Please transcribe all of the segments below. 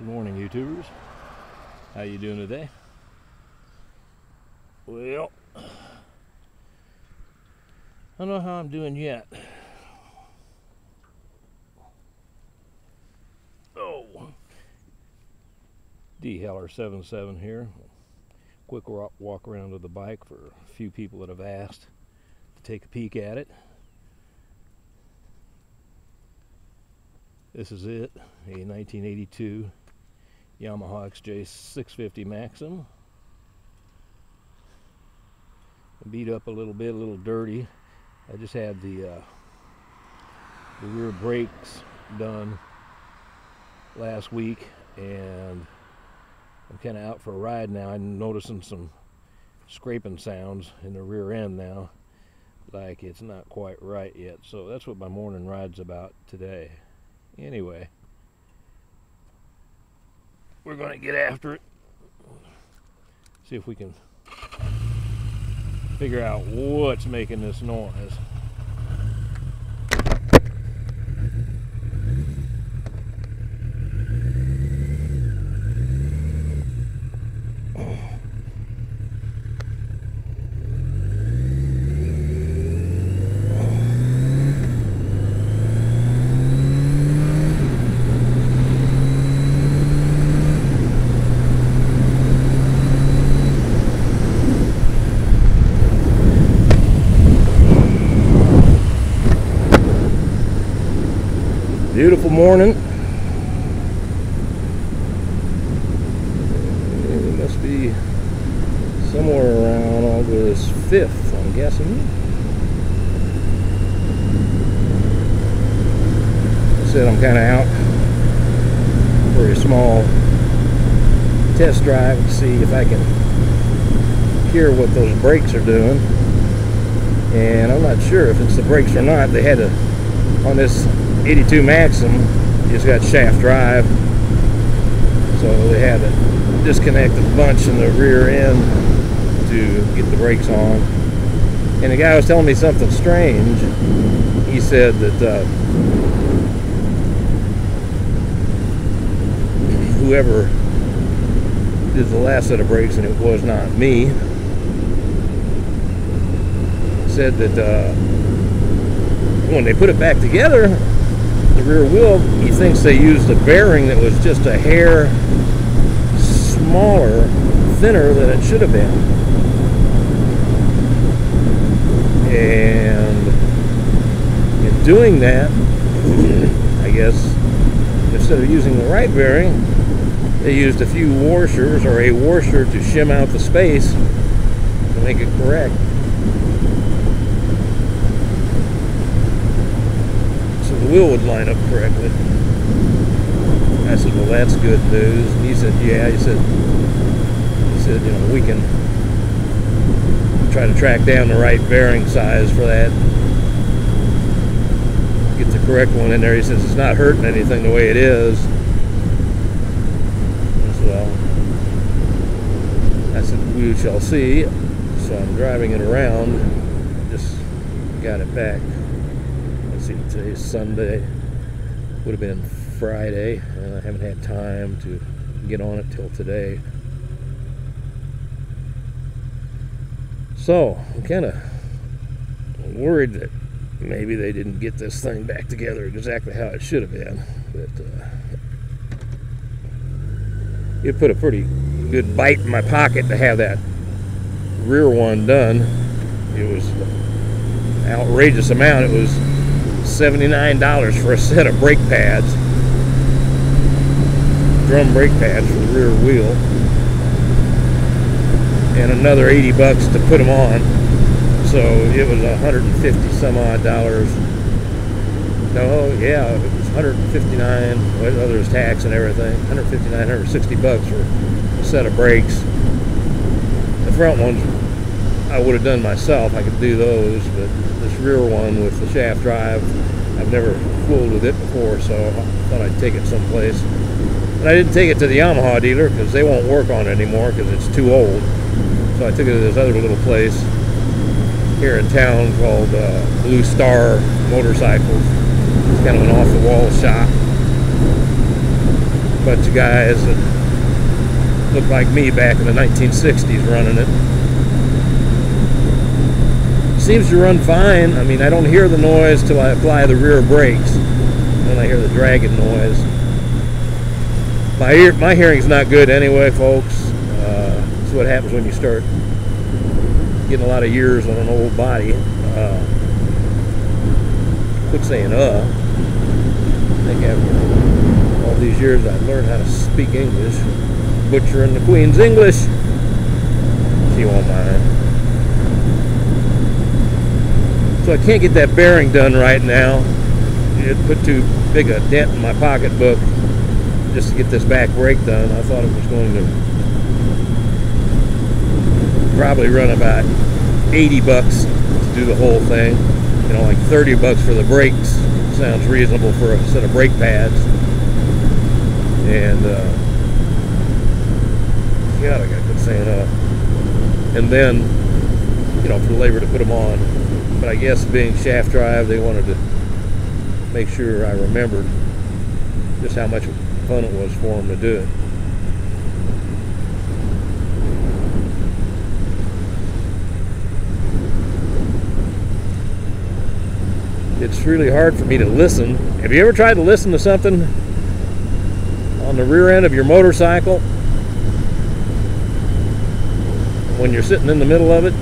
Good morning, YouTubers. How you doing today? Well, I don't know how I'm doing yet. Oh, D Heller 77 here. Quick walk around with the bike for a few people that have asked to take a peek at it. This is it, a 1982 Yamaha XJ650 Maxim. Beat up a little bit, a little dirty. I just had the rear brakes done last week, and I'm kind of out for a ride now. I'm noticing some scraping sounds in the rear end now, like it's not quite right yet. So that's what my morning ride's about today. Anyway, we're going to get after it, see if we can figure out what's making this noise. Beautiful morning. It must be somewhere around August 5th, I'm guessing. I said I'm kind of out for a small test drive to see if I can hear what those brakes are doing. And I'm not sure if it's the brakes or not. They had to, on this 82 Maxim, it's got shaft drive, so they had to disconnect a bunch in the rear end to get the brakes on. And the guy was telling me something strange. He said that whoever did the last set of brakes, and it was not me, said that when they put it back together, the rear wheel, he thinks they used a bearing that was just a hair smaller, thinner than it should have been. And in doing that, I guess, instead of using the right bearing, they used a few washers, or a washer, to shim out the space to make it correct. The wheel would line up correctly. I said, well, that's good news. And he said, yeah. He said, you know, we can try to track down the right bearing size for that, get the correct one in there. He says it's not hurting anything the way it is. So I said, we shall see. So I'm driving it around. Just got it back. See, today's Sunday, would have been Friday, and I haven't had time to get on it till today. So I'm kind of worried that maybe they didn't get this thing back together exactly how it should have been, but it put a pretty good bite in my pocket to have that rear one done. It was an outrageous amount. It was $79 for a set of brake pads, drum brake pads for the rear wheel, and another 80 bucks to put them on. So it was 150 some odd dollars. No, yeah, it was 159. Well, there's tax and everything. 159, 160 bucks for a set of brakes. The front ones I would have done myself. I could do those, but this rear one with the shaft drive, I've never fooled with it before, so I thought I'd take it someplace. And I didn't take it to the Yamaha dealer because they won't work on it anymore because it's too old. So I took it to this other little place here in town called Blue Star Motorcycles. It's kind of an off-the-wall shop. bunch of guys that looked like me back in the 1960s running it. Seems to run fine. I mean, I don't hear the noise till I apply the rear brakes. Then I hear the dragging noise. My hearing's not good anyway, folks. That's what happens when you start getting a lot of years on an old body. Quit saying I think after all these years I've learned how to speak English. Butchering the Queen's English. She won't mind. So I can't get that bearing done right now. It put too big a dent in my pocketbook just to get this back brake done. I thought it was going to probably run about 80 bucks to do the whole thing. You know, like 30 bucks for the brakes. Sounds reasonable for a set of brake pads. And God, I gotta quit saying and then, you know, for the labor to put them on. But I guess being shaft drive, they wanted to make sure I remembered just how much fun it was for them to do it. It's really hard for me to listen. Have you ever tried to listen to something on the rear end of your motorcycle when you're sitting in the middle of it?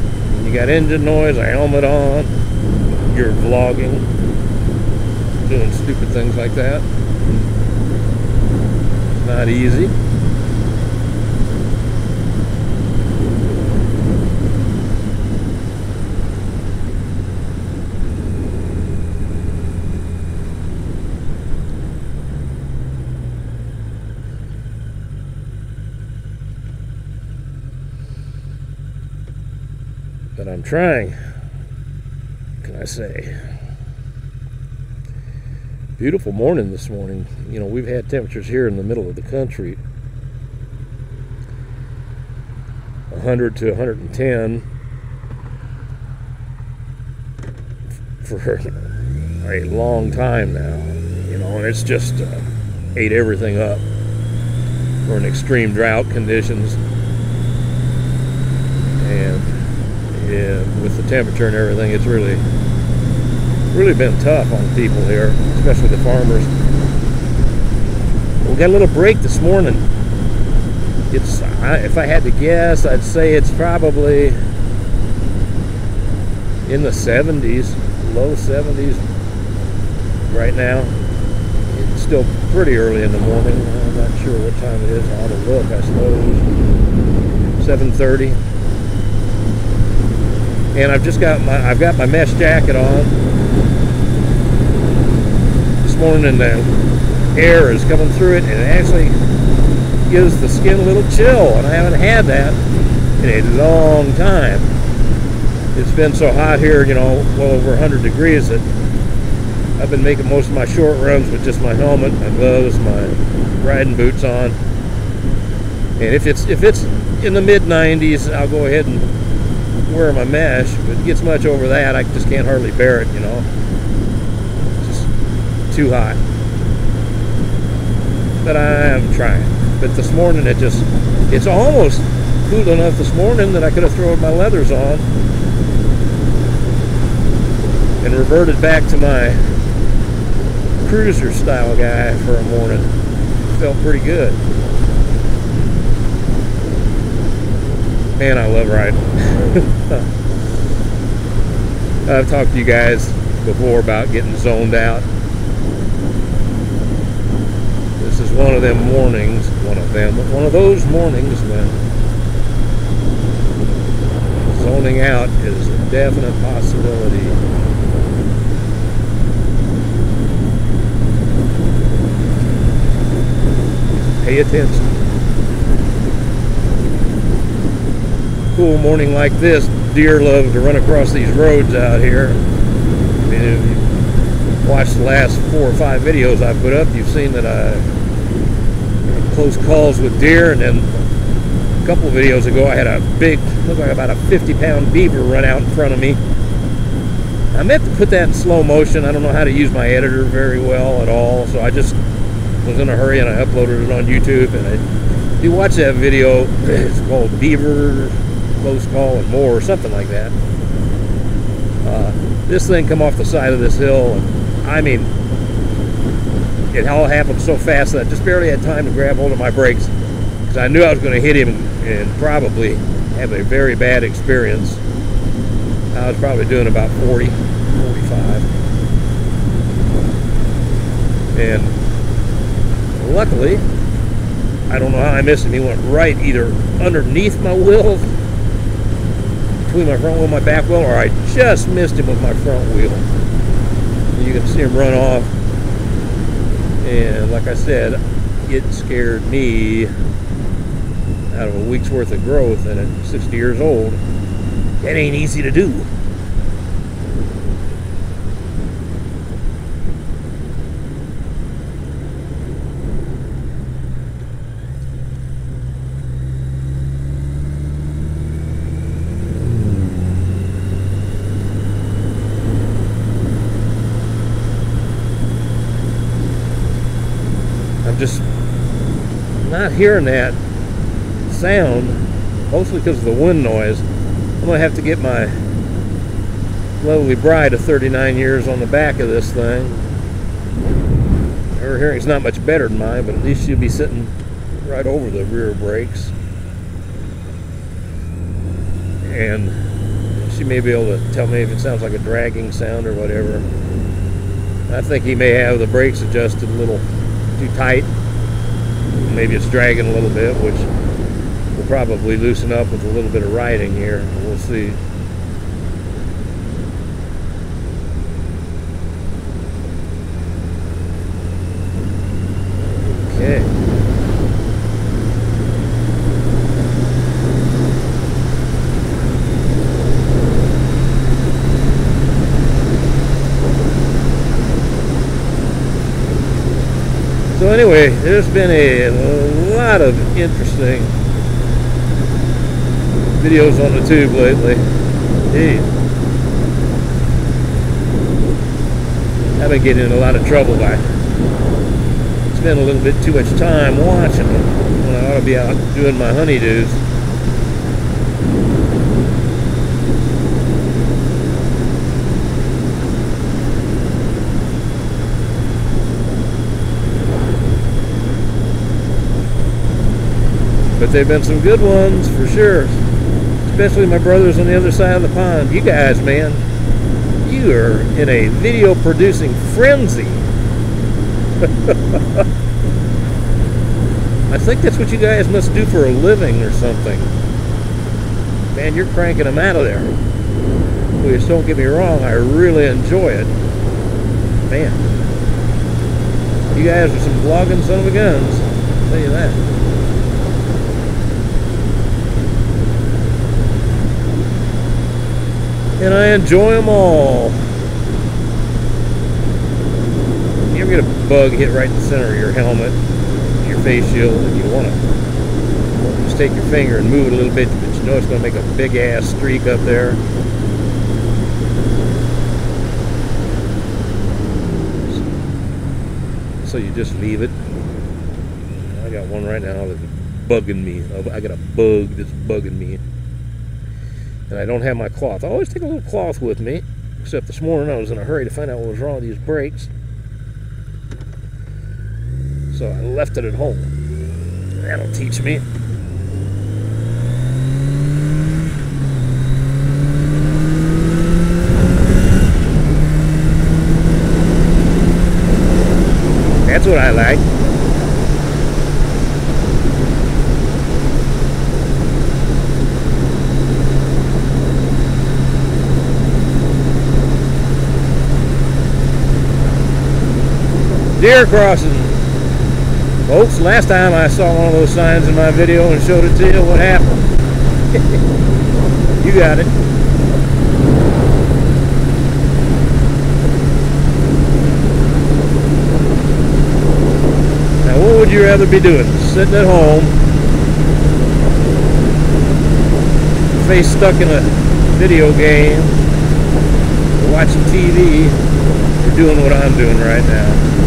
You got engine noise, a helmet on, you're vlogging, doing stupid things like that. Not easy. But I'm trying. What can I say? Beautiful morning this morning. You know, we've had temperatures here in the middle of the country 100 to 110 for a long time now. You know, and it's just ate everything up. We're in extreme drought conditions. And with the temperature and everything, it's really been tough on people here, especially the farmers. We got a little break this morning. It's, if I had to guess, I'd say it's probably in the 70s, low 70s right now. It's still pretty early in the morning. I'm not sure what time it is. I ought to look, I suppose. 7:30. And I've got my mesh jacket on. This morning the air is coming through it, and it actually gives the skin a little chill, and I haven't had that in a long time. It's been so hot here, you know, well over 100 degrees, that I've been making most of my short runs with just my helmet, my gloves, my riding boots on. And if it's in the mid 90s, I'll go ahead and wear my mesh. If it gets much over that, I just can't hardly bear it, you know. It's just too hot. But I am trying. But this morning it's almost cool enough this morning that I could have thrown my leathers on and reverted back to my cruiser style guy for a morning. Felt pretty good. Man, I love riding. I've talked to you guys before about getting zoned out. This is one of them mornings, one of those mornings when zoning out is a definite possibility. Pay attention. Cool morning like this, deer love to run across these roads out here. I mean, if you watched the last 4 or 5 videos I put up, you've seen that I had close calls with deer, and then a couple of videos ago I had a big, looked like about a 50-pound beaver run out in front of me. I meant to put that in slow motion. I don't know how to use my editor very well at all, so I just was in a hurry and I uploaded it on YouTube. And if you watch that video, it's called Beaver Close Call and More, or something like that. This thing come off the side of this hill, and I mean, it all happened so fast that I just barely had time to grab hold of my brakes, because I knew I was going to hit him and probably have a very bad experience. I was probably doing about 40, 45. And luckily, I don't know how I missed him. He went right either underneath my wheels, between my front wheel and my back wheel, or I just missed him with my front wheel. You can see him run off. And like I said, it scared me out of a week's worth of growth, and at 60 years old, that ain't easy to do. I'm just not hearing that sound, mostly because of the wind noise. I'm going to have to get my lovely bride of 39 years on the back of this thing. Her hearing's not much better than mine, but at least she'll be sitting right over the rear brakes. And she may be able to tell me if it sounds like a dragging sound or whatever. I think he may have the brakes adjusted a little too tight. Maybe it's dragging a little bit, which will probably loosen up with a little bit of riding here. We'll see. Okay. So anyway, there's been a lot of interesting videos on the tube lately. Hey, I've been getting in a lot of trouble by spending a little bit too much time watching it when I ought to be out doing my honeydews. But they've been some good ones for sure. Especially my brothers on the other side of the pond. You guys, man, you are in a video producing frenzy. I think that's what you guys must do for a living or something. Man, you're cranking them out of there. Please don't get me wrong, I really enjoy it. Man, you guys are some vlogging son of a guns, I'll tell you that. And I enjoy them all. You ever get a bug hit right in the center of your helmet, your face shield, and you want to just take your finger and move it a little bit, but you know it's going to make a big ass streak up there. So you just leave it. I got one right now that's bugging me. I got a bug that's bugging me. And I don't have my cloth. I always take a little cloth with me, except this morning I was in a hurry to find out what was wrong with these brakes. So I left it at home. That'll teach me. That's what I like. Deer crossing. Folks, last time I saw one of those signs in my video and showed it to you, what happened? You got it. Now, what would you rather be doing? Sitting at home, face stuck in a video game, or watching TV, or doing what I'm doing right now?